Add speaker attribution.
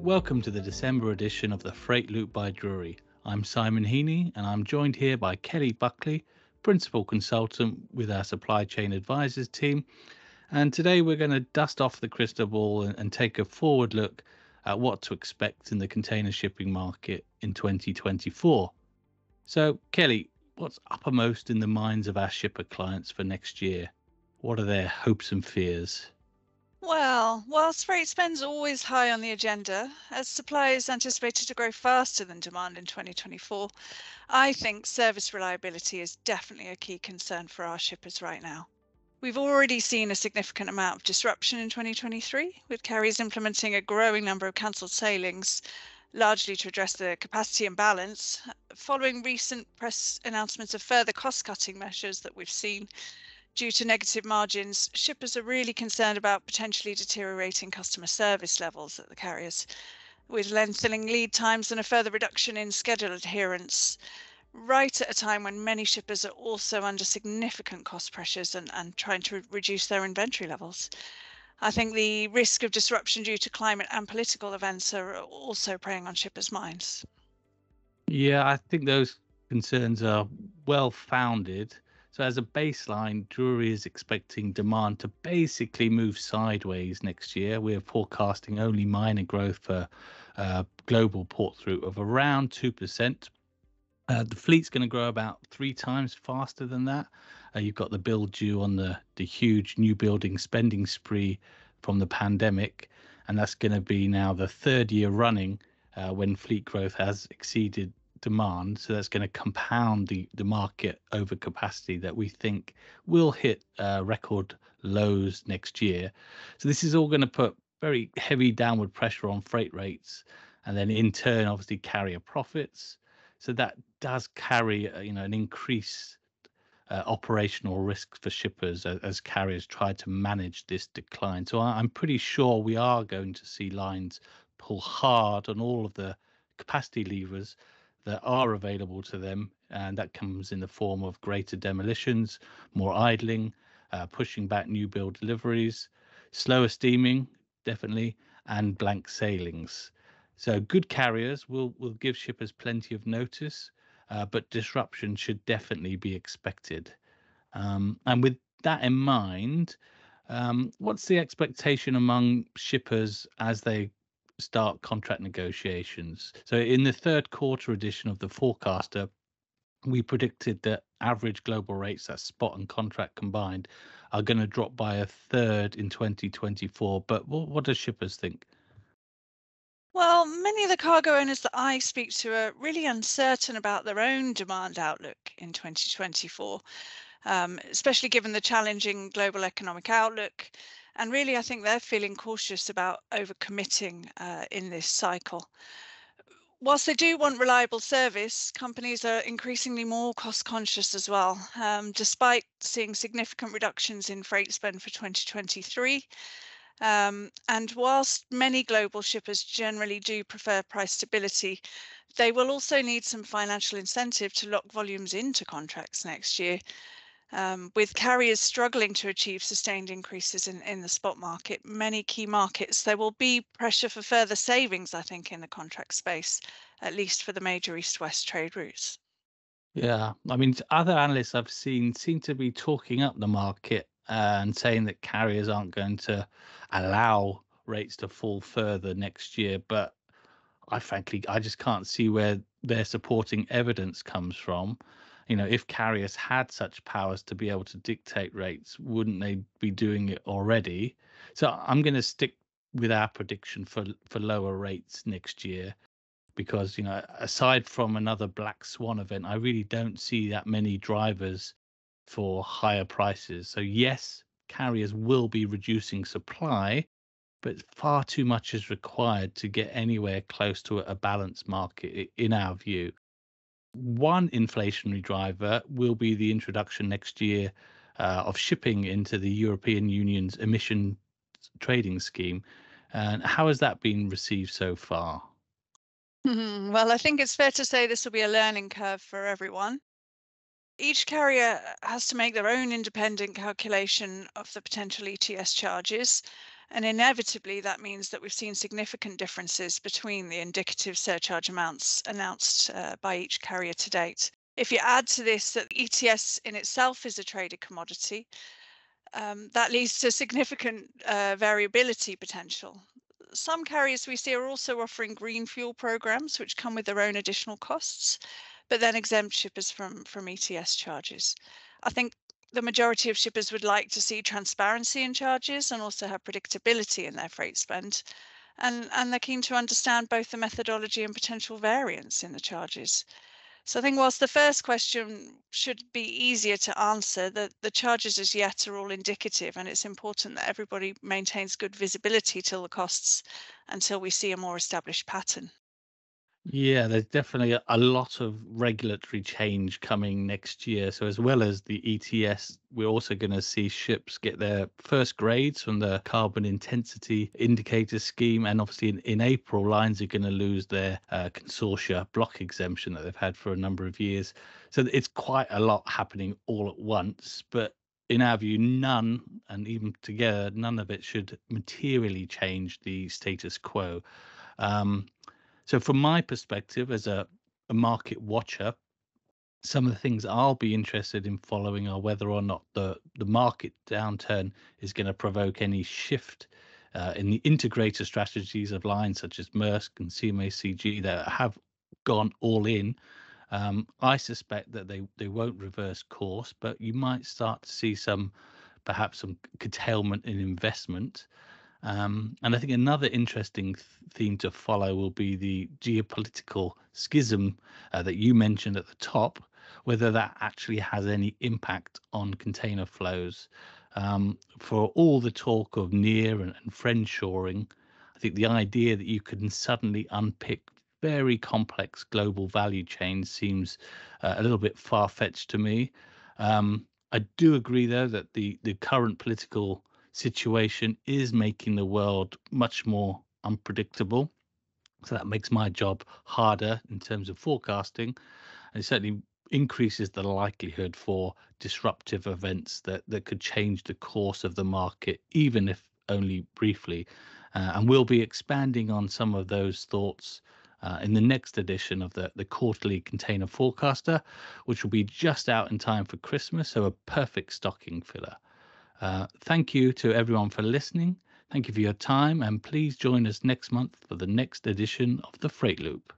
Speaker 1: Welcome to the December edition of the Freight Loop by Drewry. I'm Simon Heaney and I'm joined here by Kelly Buckley, Principal Consultant with our Supply Chain Advisors team. And today we're going to dust off the crystal ball and take a forward look at what to expect in the container shipping market in 2024. So, Kelly, what's uppermost in the minds of our shipper clients for next year? What are their hopes and fears?
Speaker 2: Well, whilst freight spend's always high on the agenda, as supply is anticipated to grow faster than demand in 2024, I think service reliability is definitely a key concern for our shippers right now. We've already seen a significant amount of disruption in 2023, with carriers implementing a growing number of cancelled sailings, largely to address the capacity imbalance. Following recent press announcements of further cost-cutting measures that we've seen, due to negative margins, shippers are really concerned about potentially deteriorating customer service levels at the carriers, with lengthening lead times and a further reduction in schedule adherence, right at a time when many shippers are also under significant cost pressures and trying to reduce their inventory levels. I think the risk of disruption due to climate and political events are also preying on shippers' minds.
Speaker 1: Yeah, I think those concerns are well founded. So, as a baseline, Drury is expecting demand to basically move sideways next year. We're forecasting only minor growth for global port through of around 2%. The fleet's going to grow about 3 times faster than that. You've got the bill due on the huge new building spending spree from the pandemic, and that's going to be now the third year running when fleet growth has exceeded demand. So that's going to compound the market overcapacity that we think will hit record lows next year. So this is all going to put very heavy downward pressure on freight rates, and then in turn, obviously, carrier profits. So that does carry, an increased operational risk for shippers as carriers try to manage this decline. So I'm pretty sure we are going to see lines pull hard on all of the capacity levers that are available to them, and that comes in the form of greater demolitions, more idling, pushing back new build deliveries, slower steaming, definitely, and blank sailings. So good carriers will give shippers plenty of notice, but disruption should definitely be expected. And with that in mind, what's the expectation among shippers as they start contract negotiations? So in the third quarter edition of the forecaster, we predicted that average global rates, that's spot and contract combined, are going to drop by a third in 2024. But what do shippers think?
Speaker 2: Well, many of the cargo owners that I speak to are really uncertain about their own demand outlook in 2024, especially given the challenging global economic outlook. And really, I think they're feeling cautious about overcommitting in this cycle. Whilst they do want reliable service, companies are increasingly more cost conscious as well, despite seeing significant reductions in freight spend for 2023. And whilst many global shippers generally do prefer price stability, they will also need some financial incentive to lock volumes into contracts next year. With carriers struggling to achieve sustained increases in the spot market, many key markets, there will be pressure for further savings, I think, in the contract space, at least for the major east-west trade routes.
Speaker 1: Yeah, I mean, other analysts I've seen seem to be talking up the market and saying that carriers aren't going to allow rates to fall further next year. But I just can't see where their supporting evidence comes from. If carriers had such powers to be able to dictate rates, wouldn't they be doing it already? So I'm going to stick with our prediction for lower rates next year because aside from another black swan event, I really don't see that many drivers for higher prices. So yes, carriers will be reducing supply, but far too much is required to get anywhere close to a balanced market in our view. One inflationary driver will be the introduction next year of shipping into the European Union's emission trading scheme. And how has that been received so far?
Speaker 2: Well, I think it's fair to say this will be a learning curve for everyone. Each carrier has to make their own independent calculation of the potential ETS charges. And inevitably, that means that we've seen significant differences between the indicative surcharge amounts announced by each carrier to date. If you add to this that the ETS in itself is a traded commodity, that leads to significant variability potential. Some carriers we see are also offering green fuel programs, which come with their own additional costs, but then exempt shippers from ETS charges. I think the majority of shippers would like to see transparency in charges and also have predictability in their freight spend. And they're keen to understand both the methodology and potential variance in the charges. So I think whilst the first question should be easier to answer, the charges as yet are all indicative, and it's important that everybody maintains good visibility till the costs until we see a more established pattern.
Speaker 1: Yeah, there's definitely a lot of regulatory change coming next year. So, as well as the ETS, we're also going to see ships get their first grades from the carbon intensity indicator scheme. And obviously, in April, lines are going to lose their consortia block exemption that they've had for a number of years. So, it's quite a lot happening all at once. But in our view, none, and even together, none of it should materially change the status quo. Um, so from my perspective as a market watcher, some of the things I'll be interested in following are whether or not the market downturn is going to provoke any shift in the integrator strategies of lines such as Maersk and CMA-CG that have gone all in. I suspect that they won't reverse course, but you might start to see perhaps some curtailment in investment. And I think another interesting theme to follow will be the geopolitical schism that you mentioned at the top, whether that actually has any impact on container flows. For all the talk of near and friend shoring, I think the idea that you can suddenly unpick very complex global value chains seems a little bit far-fetched to me. I do agree, though, that the current political situation is making the world much more unpredictable. So that makes my job harder in terms of forecasting. And it certainly increases the likelihood for disruptive events that could change the course of the market, even if only briefly. And we'll be expanding on some of those thoughts in the next edition of the quarterly container forecaster, which will be just out in time for Christmas. So a perfect stocking filler. Thank you to everyone for listening. Thank you for your time, and please join us next month for the next edition of the Freight Loop.